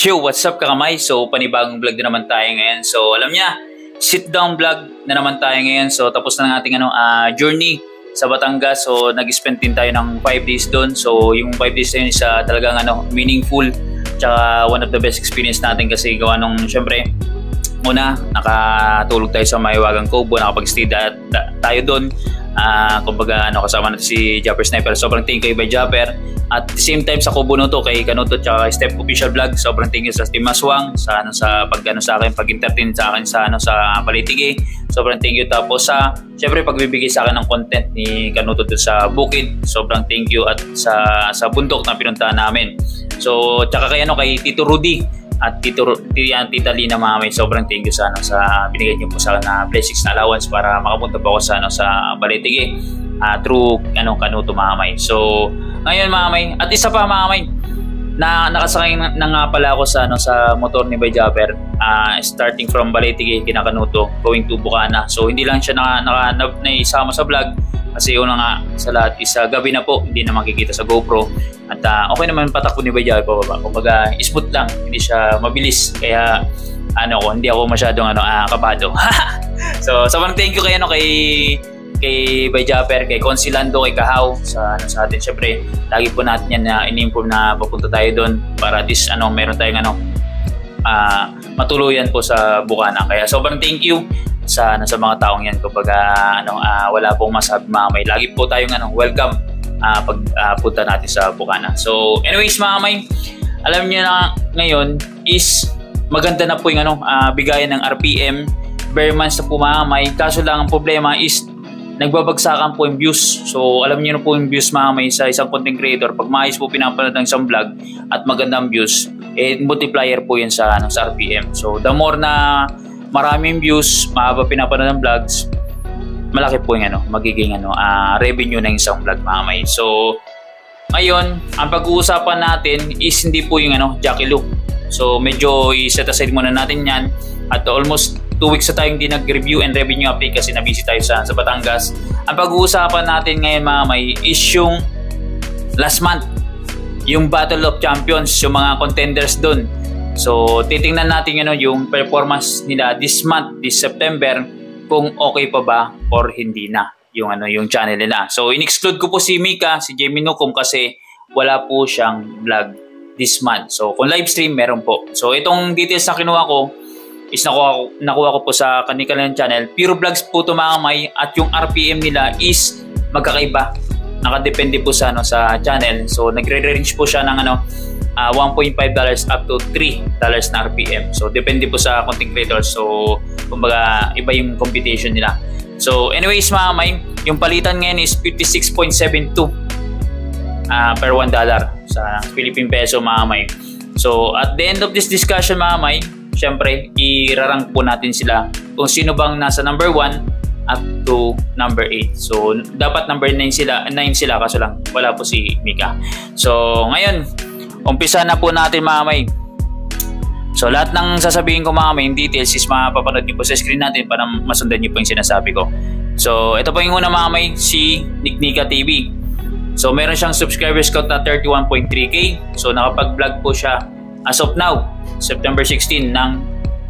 Yo, what's up kakamay? So, panibagong vlog na naman tayo ngayon. So, alam niya, sit down vlog na naman tayo ngayon. So, tapos na ng ating journey sa Batangas. So, nag-spend din tayo ng 5 days doon. So, yung 5 days na yun is talagang meaningful. Tsaka one of the best experience natin kasi gawa nung, syempre, una, nakatulog tayo sa Mahiwagang Cove. Nakapag-stay tayo doon. Kumbaga, kasama natin si Japper Sniper. Sobrang thank you kay Japper. At the same time sa Kubo Nuto, kay Kanuto at kay Step Official Vlog, sobrang thank you sa Team Maswang sa sa akin, pag-entertain sa akin sa Balitige. Sobrang thank you. Tapos syempre pagbibigay sa akin ng content ni Kanuto sa Bukid. Sobrang thank you at sa bundok na pinuntahan namin. So tsaka kay Tito Rudy at Tita Lina Mamay, sobrang thank you sa binigay niyo po sa akin na blessings na allowance para makapunta po ako sa Balitige through Kanuto Mamay. So ngayon Mamay, at isa pa Mamay, nakasakay na nga pala ako sa motor ni Japper, starting from Balitige kinakanuto going to Bukana. So hindi lang siya naisama sa vlog kasi una nga sa lahat is gabi na po, hindi na makikita sa GoPro. At okay naman patakbo ni Japper pababa. Kumbaga smooth lang, hindi siya mabilis. Kaya hindi ako masyadong kabado. So sobrang thank you kay Japper, kay Consilando, kay Kahaw sa atin. Syempre, lagi po natin yan na in-inform na papunta tayo doon para at least meron tayong matuluyan po sa Bukana. Kaya sobrang thank you sa mga taong yan. Kumbaga wala pong masabi Mamay. Lagi po tayong welcome pagpunta natin sa Bukana. So anyways Mamay, alam niyo na ngayon is maganda na po yung bigayan ng RPM. Bare months na po Mamay. Kaso lang ang problema is nagbabagsakan po yung views. So alam niyo na po yung views Mamay sa isang content creator. Pag maayos po pinapanood ng isang vlog at magandang views, multiplier po yan sa RPM. So the more na maraming views, mahaba pinapanood ng vlogs, malaki po yung magiging revenue ng isang vlog Mamay. So ngayon, ang pag-uusapan natin is hindi po yung Jackie Look. So medyo i-set aside muna natin yan. At almost 2 weeks na tayong hindi nag-review and revenue update kasi nabisi tayo sa Batangas. Ang pag-uusapan natin ngayon Mamay is yung last month, yung Battle of Champions, yung mga contenders dun. So titingnan natin yung performance nila this month, this September, kung okay pa ba or hindi na yung channel nila. So in-exclude ko po si Mika, si Jamie Nukum kasi wala po siyang vlog this month. So kung live stream meron po. So itong details na kinuha ko is nakuha ko po sa kanilang channel. Pure vlogs po ito Mamay at yung RPM nila is magkakaiba. Nakadepende po sa channel. So nagre-range po siya ng $1.5 up to $3 na RPM. So depende po sa content creators. So kumbaga iba yung competition nila. So anyways Mamay, yung palitan ngayon is 56.72 per $1 sa Philippine peso Mamay. So at the end of this discussion Mamay, syempre, i-rank po natin sila kung sino bang nasa number 1 up to number 8. So, dapat number 9 sila kaso lang wala po si Mika. So, ngayon, umpisa na po natin Mamay. So, lahat ng sasabihin ko Mamay, yung details is mapapanood niyo po sa screen natin para masundan niyo po yung sinasabi ko. So, ito po yung una Mamay, si Niknika TV. So, meron siyang subscribers count na 31.3k. So, nakapag-vlog po siya as of now, September 16 ng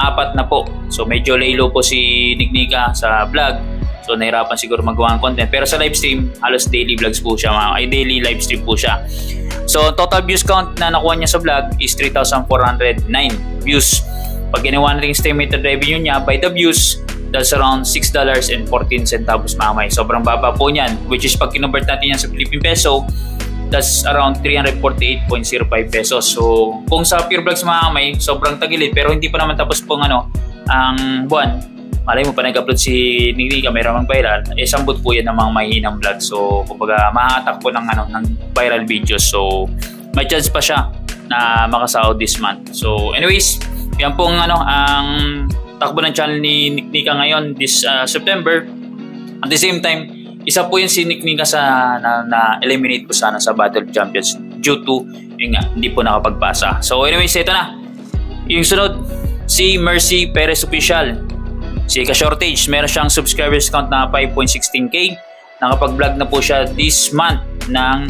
4 na po. So medyo laylo po si Niknika sa vlog. So nahirapan siguro magawa ng content. Pero sa live stream, halos daily vlogs po siya. Daily live stream po siya. So total views count na nakuha niya sa vlog is 3,409 views. Pag ginawa natin estimated revenue niya by the views, that's around $6.14 Mamay. Sobrang baba po niyan. Which is pag kinonvert natin yan sa Philippine peso, that's around 348.05 pesos. So, kung sa Pure Vlogs Mamay, sobrang tagilid pero hindi pa naman tapos pong ang buwan. Malay mo pa nag-upload si Niknika, may ramang viral. Sambot po yan ng mga mahinang vlog. So, kumbaga, mahatak po ng viral videos. So, may chance pa siya na makasahod this month. So, anyways, yan pong ang takbo ng channel ni Niknika ngayon this September. At the same time, isa po yun si Niknika na eliminate po sana sa Battle of Champions due to hindi po nakapagpasa. So anyways, ito na. Yung sunod, si Mercy Perez Official. Si Ka-Shortage, meron siyang subscribers count na 5.16k. Nakapag-vlog na po siya this month ng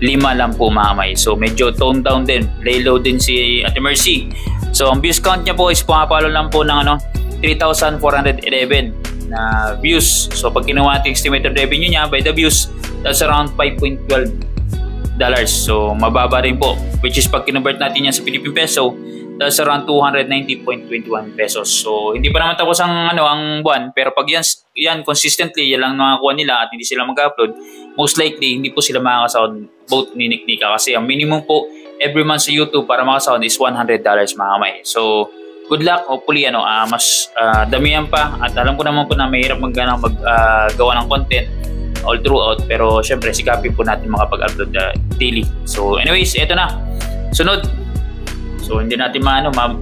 lang po mga kamay. So medyo tone down din, lay low din si Ate Mercy. So ang views count niya po is pumapalo lang po ng 3,411 na views. So pag kinuha natin estimated revenue niya by the views, that's around $5.12. So mababa rin po, which is pag kinonvert natin yan sa Philippine peso, that's around 290.21 pesos. So hindi pa naman tapos ang ang buwan, pero pag yan consistently yan lang nakakuha nila at hindi sila mag-upload, most likely hindi po sila makakasahod both ni Nick Nika, kasi ang minimum po every month sa YouTube para makasahod is $100 mga kamay. So good luck, hopefully mas damihan pa, at alam ko naman po na mahirap maggawa ng content all throughout, pero syempre sikapin po natin makapag-upload daily. So anyways, eto na sunod. So hindi natin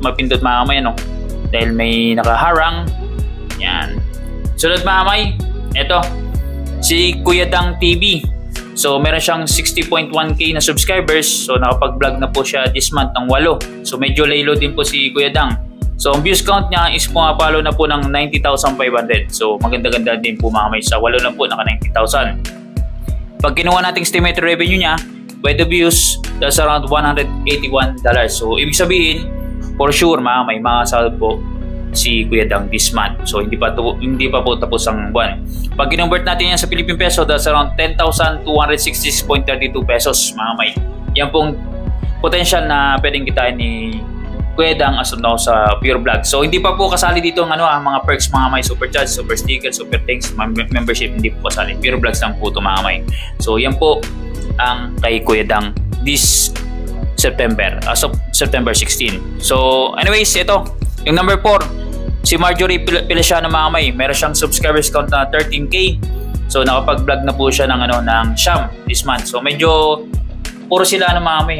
mapindot mga kamay dahil may nakaharang. Yan. Sunod mga kamay, eto si Kuya Dang TV. So meron siyang 60.1k na subscribers. So nakapag-vlog na po siya this month ng 8. So medyo laylo din po si Kuya Dang. So ang views count niya is pumapalo na po ng 90,500. So maganda-ganda din po mga kamay. Sa 8 lang po naka 90,000. Pag kinuha nating estimated revenue niya by the views, that's around $181. So ibig sabihin, for sure mga kamay, makakasahod po si Kuya Dang this month. So hindi pa po tapos ang buwan. Pag kinonvert natin yan sa Philippine peso, that's around 10,266.32 pesos mga kamay. Yan pong potential na pwedeng kitain ni Kuya Dang as of now sa Pure Vlog. So hindi pa po kasali dito ang mga perks mga kamay, super chat, super sticker, super thanks, membership, hindi po kasali. Pure Vlogs lang po ito mga kamay. So yan po ang kay Kuya Dang this September, as of September 16. So anyways, ito yung number 4, si Marjorie Pilesiano mga kamay. Meron siyang subscribers count na 13k. So nakapag-vlog na po siya ng Siyam this month. So medyo puro sila mga kamay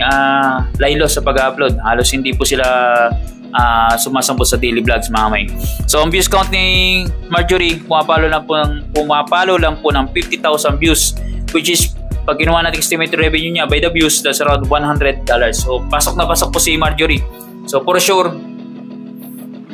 laylo sa pag-upload. Halos hindi po sila sumasampot sa daily vlogs mga kamay. So ang views count ni Marjorie pumapalo lang po ng 50,000 views, which is pag ginawa natin estimated revenue niya by the views, that's around $100. So pasok na pasok po si Marjorie. So for sure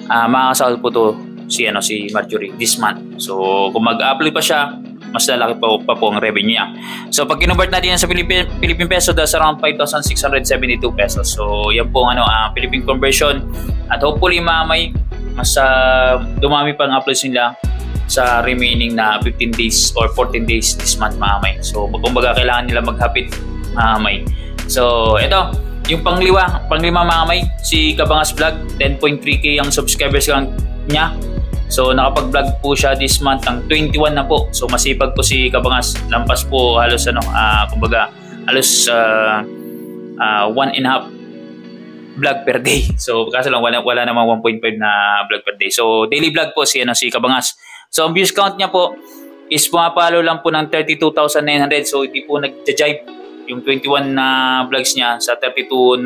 makakasahod po to si Marjorie this month. So kung mag-upload pa siya, mas lalaki pa po ang revenue niya. So pag kinonvert natin yan sa Philippine peso, that's around 5,672 pesos. So yan po ang Philippine conversion, at hopefully mamay mas dumami pa ang uploads nila sa remaining na 15 days or 14 days this month mamay. So kumbaga kailangan nila maghapit mamay. So ito yung panglima mamay, si Kabangas Vlog, 10.3k ang subscribers niya. So nakapag-vlog po siya this month ng 21 na po. So masipag po si Kabangas. Lampas po halos kumbaga halos 1.5 vlog per day. So kaso lang wala namang 1.5 na vlog per day. So daily vlog po si Kabangas. So ang views count niya po is pumapalo lang po ng 32,900. So hindi po nag-jive yung 21 na vlogs niya sa 32,000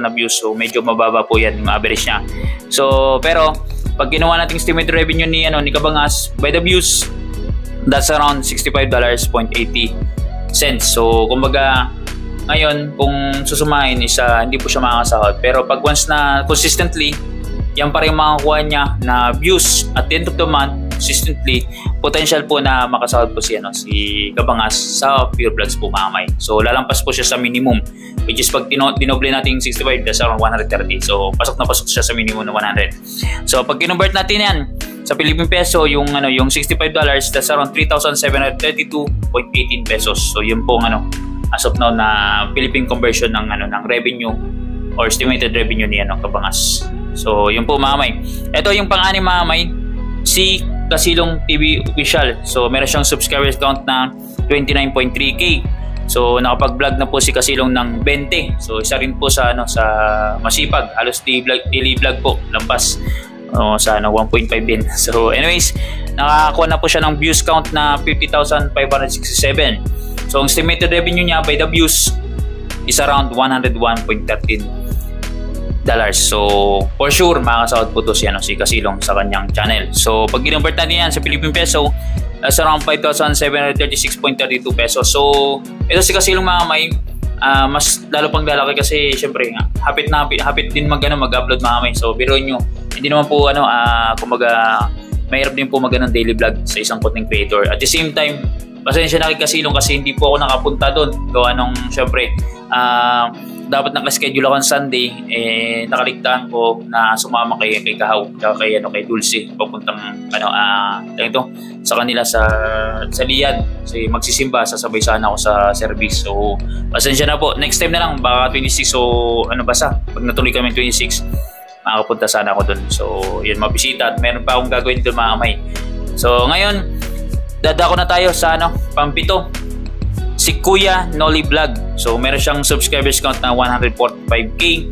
na views. So medyo mababa po yan yung average niya. So pero pag ginawa nating estimated revenue ni Kabangas by the views, that's around $65.80. So kumbaga ngayon kung susumahin is hindi po siya makakasahod. Pero pag once na consistently yan pa rin makakuha niya na views at the end of the month, consistently, potential po na makasahod po si Kabangas sa Pure Vlogs po mamay. So lalampas po siya sa minimum, which is pag dinoble natin yung 65, that's around 130. So pasok na pasok siya sa minimum na 100. So pag kinonvert natin yan sa Philippine peso, yung $65, that's around 3,732.18 pesos. So yun po as of now na Philippine conversion ng ng revenue or estimated revenue ni Kabangas. So yun po mamay. Ito yung pang-anim mamay, si Kasilong TV Official. So meron siyang subscribers count na 29.3k. So nakapag-vlog na po si Kasilong ng 20. So isa rin po sa sa masipag, halos daily vlog po, lampas sa 1.5 din. So anyways, nakakuha na po siya ng views count na 50,567. So ang estimated revenue niya by the views is around $101.13. So for sure makakasahod po to si Kasilong sa kanyang channel. So pag ginonvert natin yan sa Philippine peso, that's around 5,736.32 pesos. So ito si Kasilong mamay, mas lalo pang lalaki kasi syempre hapit din mag-upload mamay. So biruin nyo, hindi naman po kumbaga mahirap din po ng daily vlog sa isang content creator. At the same time, pasensya na kay Kasilong kasi hindi po ako nakapunta doon. Gawa nung syempre dapat naka-schedule ako ng Sunday, nakaligtaan ko na sumama kay Kahaw kay Dulce papuntang sa kanila sa Lian. Kasi magsisimba, sasabay sana ako sa service. So pasensya na po, next time na lang, baka 26 o basta pag natuloy kami 26 makakapunta sana ako doon. So yun, mabisita at meron pa akong gagawin doon mga kamay. So ngayon dadako na tayo sa pang-pito, si Kuya Nolly Vlog. So meron siyang subscribers count na 145k.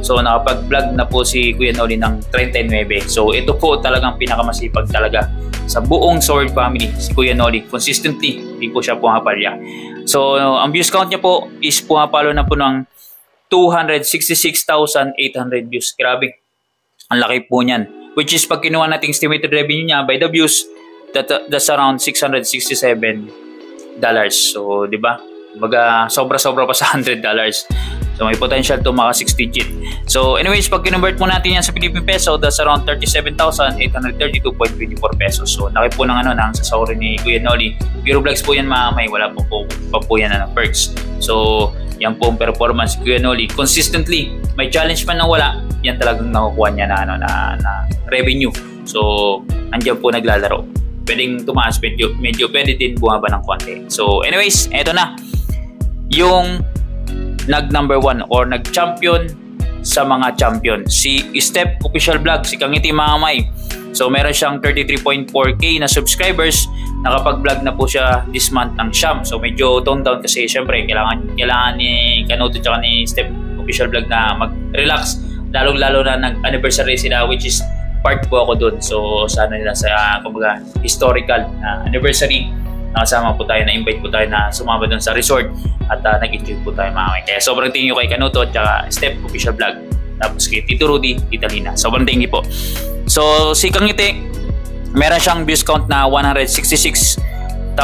So nakapag-vlog na po si Kuya Nolly ng 39. So ito po talagang pinakamasipag talaga sa buong Sword family, si Kuya Nolly. Consistently, hindi po siya pumapalya. So ang views count niya po is pumapalo na po ng 266,800 views. Grabe, ang laki po niyan. Which is pag kinuha nating estimated revenue niya by the views, that's around $667. So, di ba? Sobra-sobra pa sa $100. So, may potential to maka 6 digit. So, anyways, pag kinonvert mo natin yan sa Philippine peso, that's around 37,832.24 pesos. So, laki po ng ng sasahuri ni Kuya Nolly. Pure vlogs po yan mga may, wala po yan na perks. So, yan po ang performance ni Kuya Nolly. Consistently, may challenge man na wala, yan talagang nakukuha niya na revenue. So, andyan po naglalaro. Pwedeng tumaas, medyo pwede din bumaba ng konti. So anyways, eto na yung nag-number 1 or nag-champion sa mga champion, si Step Official Vlog, si Kangiti mga kamay. So meron siyang 33.4k na subscribers. Nakapag-vlog na po siya this month ng Siyam. So medyo toned down kasi syempre kailangan ni Kanuto at ni Step Official Vlog na mag-relax, lalong-lalo na nag-anniversary sila, which is part po ako doon. So sana nila sa historical anniversary, nakasama po tayo, na-invite po tayo na sumama doon sa resort at nag-enjoy po tayo mga kamay. Kaya sobrang thank you kay Kanuto at Step Official Vlog, tapos kay Tito Rudy, Tita Lina. Sobrang thank you po. So si Kangiti, meron siyang views count na 166,400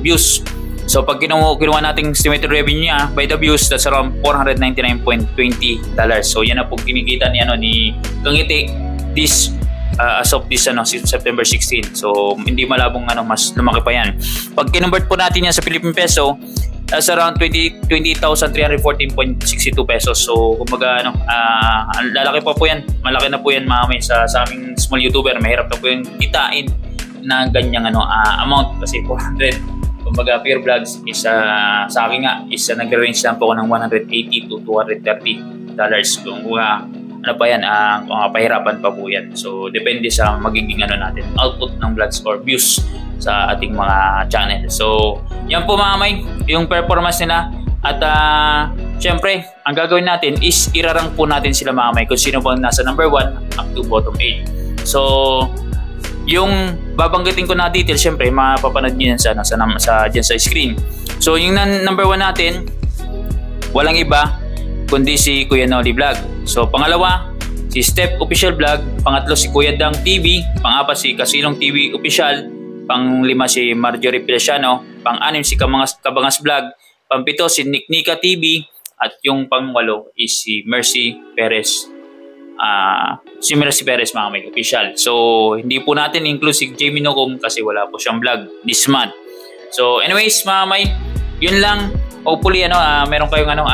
views. So pag kinuha nating estimated revenue niya by the views, that's around $499.20. So yan na po kinikita ni Kangiti this as of this September 16. So hindi malabong mas lumaki pa yan. Pag kinonvert po natin yan sa Philippine peso, that's around 20,314.62 pesos. So kumbaga lalaki pa po yan. Malaki na po yan mga may sa aming small YouTuber. Mahirap na po yung kitain na ganyang amount kasi 400. Kumbaga pure vlogs is sa akin nga is nagre-range lang po ako ng $180 to $230. Kung pa yan, pahirapan pa po yan. So depende sa magiging natin output ng vlogs or views sa ating mga channel. So yan po mga may, yung performance nila. At syempre ang gagawin natin is irarang po natin sila mga may kung sino bang nasa number 1 up to bottom 8. So yung babanggitin ko na detail, syempre mapapanood nyo yan dyan sa screen. So yung number 1 natin, walang iba kundi si Kuya Nolly Vlog. So pangalawa, si Step Official Vlog. Pangatlo, si Kuya Dang TV. Pang-apat, si Kasilong TV Official. Pang-lima, si Marjorie Pilasiano. Pang-anim, si Kabangas Vlog. Pang-pito, si Niknika TV. At yung pang-walo is si Mercy Perez. Si Mercy Perez mga may official. So hindi po natin include si Jamie Nocum kasi wala po siyang vlog this month. So anyways mga may, yun lang. Hopefully meron kayong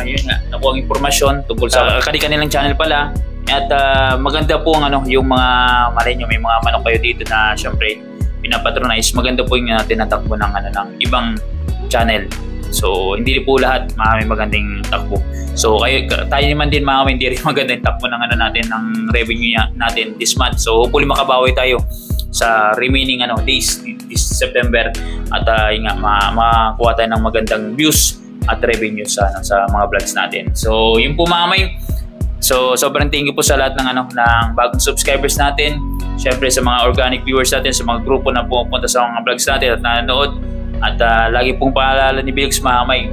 yun nga, nakuha ang impormasyon tungkol sa kanilang channel pala. At maganda po ang yung mga malay nyo, may mga manok kayo dito na syempre pinapatronize. Maganda po yung tinatakbo ng ng ibang channel. So hindi po lahat may magandang takbo. So tayo naman din hindi rin magandang takbo ng natin ng revenue natin this month. So hopefully makabawi tayo sa remaining days this September at makakuha tayo ng magandang views at revenue sa mga vlogs natin. So yun po mga may. So sobrang thank you po sa lahat ng ng bagong subscribers natin. Syempre sa mga organic viewers natin, sa mga grupo na pupunta sa mga vlogs natin at nanonood. At lagi pong paalala ni Bilix mga may,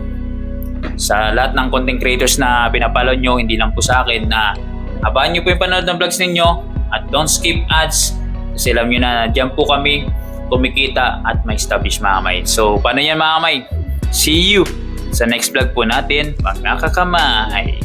sa lahat ng content creators na pinapalo nyo, hindi lang po sa akin, na abangan nyo po yung panood ng vlogs ninyo at don't skip ads kasi alam nyo na dyan po kami kumikita at may establish mga may. So paano yan mga may? See you sa next vlog po natin, mga kakamay.